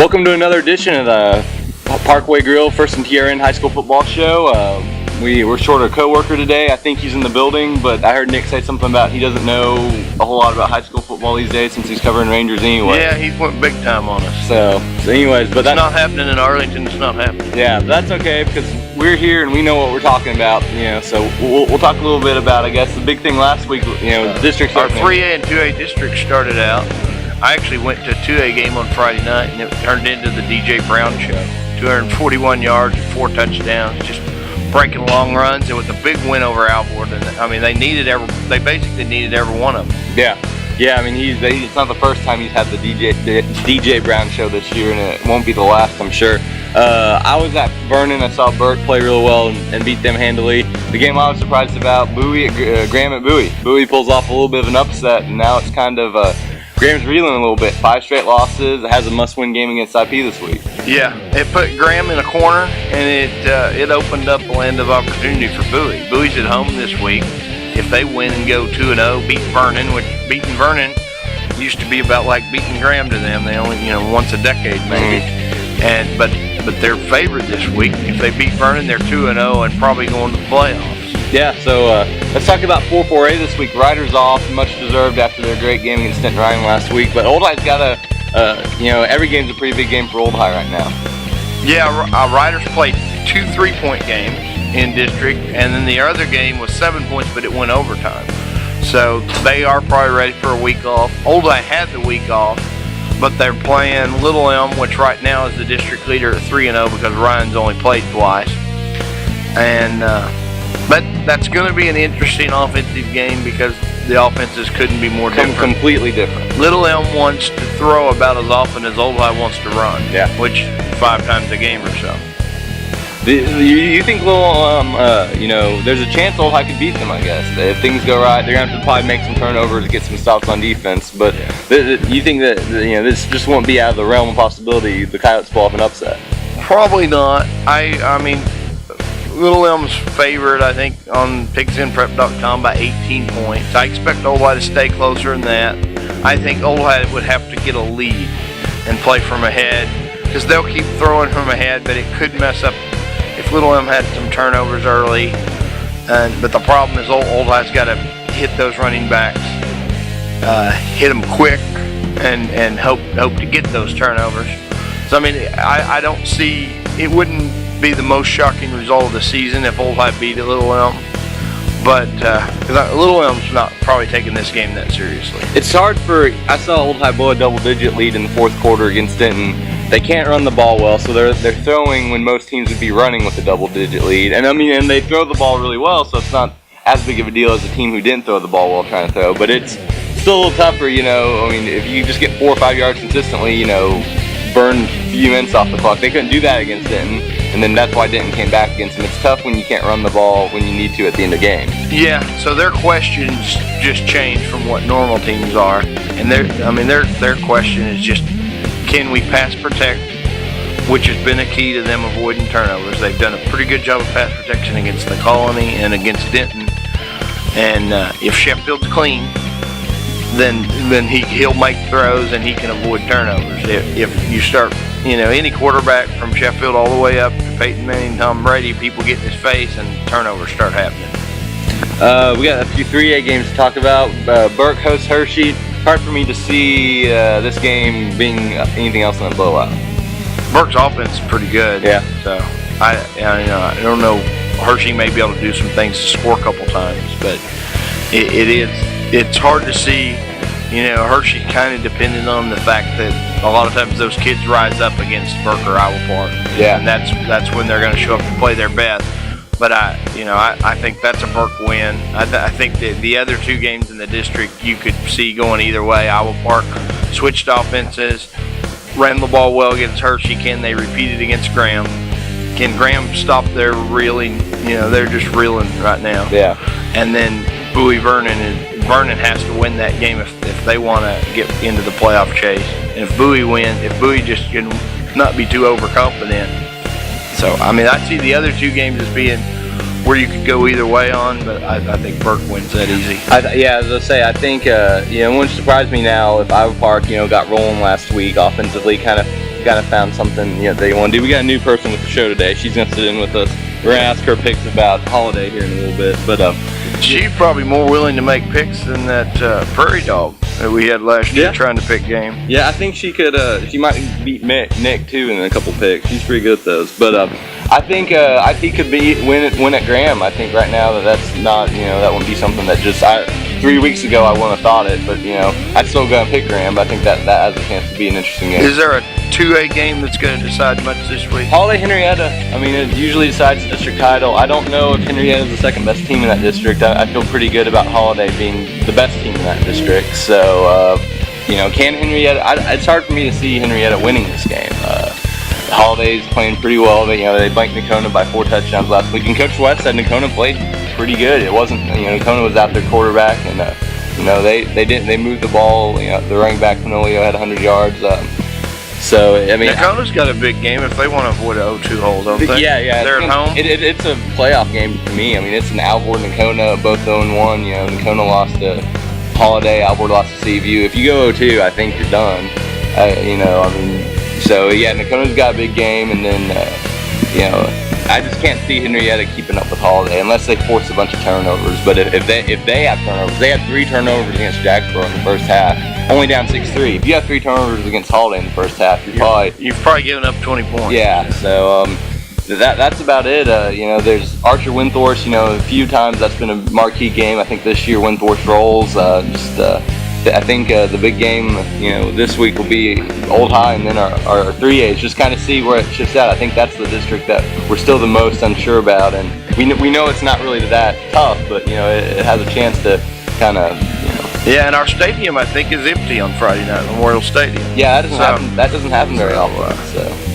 Welcome to another edition of the Parkway Grill 1standtrn high school football show. We're short a co-worker today. I think he's in the building, but I heard Nick say something about he doesn't know a whole lot about high school football these days since he's covering Rangers anyway. Yeah, he's went big time on us. So anyways, but that's not happening in Arlington. It's not happening. Yeah, but that's okay because we're here and we know what we're talking about. So we'll talk a little bit about, I guess, the big thing last week. Districts. Our 3A and 2A districts started out. I actually went to a 2A game on Friday night, and it turned into the DJ Brown show. 241 yards and 4 touchdowns, just breaking long runs, and with a big win over Alvord. And I mean, they basically needed every one of them. Yeah. I mean, it's not the first time he's had the DJ Brown show this year, and it won't be the last, I'm sure. I was at Vernon. I saw Burke play real well and beat them handily. The game I was surprised about, Graham at Bowie. Bowie pulls off a little bit of an upset, and now it's kind of Graham's reeling a little bit. 5 straight losses. It has a must-win game against IP this week. Yeah, it put Graham in a corner, and it opened up a land of opportunity for Bowie. Bowie's at home this week. If they win and go 2-0, beat Vernon, which beating Vernon used to be about like beating Graham to them. They only, once a decade maybe. And but they're favored this week. If they beat Vernon, they're 2-0 and probably going to the playoffs. Yeah, so let's talk about 4-4A this week. Ryder's off, much deserved after their great game against Stenton Ryan last week. But Old High's got every game's a pretty big game for Old High right now. Yeah, Ryder's played 2 3-point games in district, and then the other game was 7 points, but it went overtime. So they are probably ready for a week off. Old High had the week off, but they're playing Little Elm, which right now is the district leader at 3-0 because Ryan's only played twice. And but that's going to be an interesting offensive game because the offenses couldn't be more different. Completely different. Little Elm wants to throw about as often as Old High wants to run. Yeah. Which 5 times a game or so. You think Little Elm, there's a chance Old High could beat them, I guess. If things go right, they're going to have to probably make some turnovers, get some stops on defense. But you think that this just won't be out of the realm of possibility, the Coyotes pull off an upset? Probably not. I mean, Little Elm's favored, I think, on pigsinprep.com by 18 points. I expect Old High to stay closer than that. I think Old High would have to get a lead and play from ahead because they'll keep throwing from ahead, but it could mess up if Little Elm had some turnovers early. But the problem is Old High's got to hit those running backs, hit them quick, and hope to get those turnovers. So, I mean, I don't see, it wouldn't be the most shocking result of the season if Old High beat Little Elm, but Little Elm's not probably taking this game that seriously. It's hard I saw Old High blow a double-digit lead in the 4th quarter against Denton. They can't run the ball well, so they're throwing when most teams would be running with a double-digit lead, and they throw the ball really well, so it's not as big of a deal as a team who didn't throw the ball well trying to throw, but it's still a little tougher, if you just get 4 or 5 yards consistently, burn a few minutes off the clock. They couldn't do that against Denton, and then that's why Denton came back against them. It's tough when you can't run the ball when you need to at the end of the game. Yeah, so their questions just changed from what normal teams are, and their question is just, can we pass protect, which has been a key to them avoiding turnovers. They've done a pretty good job of pass protection against the Colony and against Denton, and if Sheffield's clean, then he'll make throws and he can avoid turnovers. If you start, any quarterback from Sheffield all the way up to Peyton Manning, Tom Brady, people get in his face and turnovers start happening. We got a few 3A games to talk about. Burke hosts Hershey. Hard for me to see this game being anything else than a blowout. Burke's offense is pretty good. Yeah. So I don't know. Hershey may be able to do some things to score a couple times, but it's hard to see. Hershey kind of dependent on the fact that a lot of times those kids rise up against Burke or Iowa Park. Yeah. And that's when they're going to show up to play their best. But I think that's a Burke win. I think that the other 2 games in the district you could see going either way. Iowa Park switched offenses, ran the ball well against Hershey. Can they repeat it against Graham? Can Graham stop their reeling? They're just reeling right now. Yeah. And then Bowie Vernon has to win that game if they want to get into the playoff chase. And if Bowie just can not be too overconfident. So, I see the other 2 games as being where you could go either way on, but I think Burke wins that easy. As I say, I think it wouldn't surprise me now if Iowa Park, got rolling last week offensively, kind of gotta found something they want to do. We got a new person with the show today. She's gonna sit in with us. We're gonna ask her picks about Holiday here in a little bit, but she's probably more willing to make picks than that Prairie Dog that we had last year trying to pick game. Yeah, I think she could. She might beat Nick too in a couple picks. She's pretty good at those. But I think IP could win at Graham. I think right now that's not that wouldn't be something that just 3 weeks ago I wouldn't have thought it. But I'd still go and pick Graham. But I think that has a chance to be an interesting game. Is there a 2A game that's going to decide much this week? Holiday Henrietta. I mean, it usually decides the district title. I don't know if Henrietta is the second best team in that district. I feel pretty good about Holiday being the best team in that district. So, can Henrietta? It's hard for me to see Henrietta winning this game. Holiday's playing pretty well. They blanked Nakona by 4 touchdowns last week. And Coach West said Nakona played pretty good. It wasn't Nakona was out their quarterback, and they moved the ball. The running back Panolio had 100 yards. So I mean, Nakona's got a big game if they want to avoid a 0-2 hole, don't they? Yeah. They're at home. It's a playoff game to me. I mean, it's an Alvord Nakona, both 0-1. Nakona lost to Holiday, Alvord lost to Seaview. If you go 0-2, I think you're done. So yeah, Nakona's got a big game, and then I just can't see Henrietta keeping up with Holiday unless they force a bunch of turnovers. But if they have turnovers, they had 3 turnovers against Jacksboro in the first half, only down 6-3. If you have 3 turnovers against Holiday in the first half, you've probably given up 20 points. Yeah, so that's about it. There's Archer Windthorst. A few times that's been a marquee game. I think this year Windthorst rolls. I think the big game, this week will be Old High and then our 3As. Just kind of see where it shifts out. I think that's the district that we're still the most unsure about, and we know it's not really that tough, but it has a chance to kind of Yeah, and our stadium I think is empty on Friday night, Memorial Stadium. Yeah, that doesn't happen very often.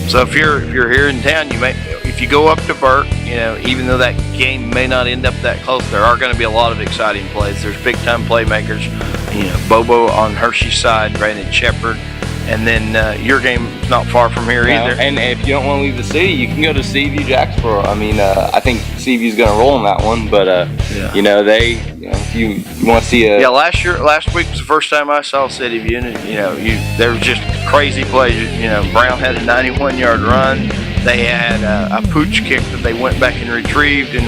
So if you're here in town, if you go up to Burke, even though that game may not end up that close, there are going to be a lot of exciting plays. There's big time playmakers. Bobo on Hershey's side, Brandon Shepard, and then your game's not far from here either. And if you don't want to leave the city, you can go to Seaview Jacksboro. I mean, I think Seaview's going to roll in that one, but if you want to see last week was the first time I saw City View, and there was just crazy plays. Brown had a 91-yard run. They had a pooch kick that they went back and retrieved, and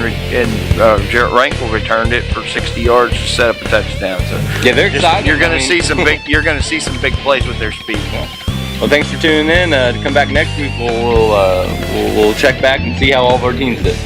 Jarrett Rankle returned it for 60 yards to set up a touchdown. So yeah, they're excited. You're going to see some big. You're going to see some big plays with their speed. Well, thanks for tuning in. To come back next week, we'll check back and see how all of our teams did.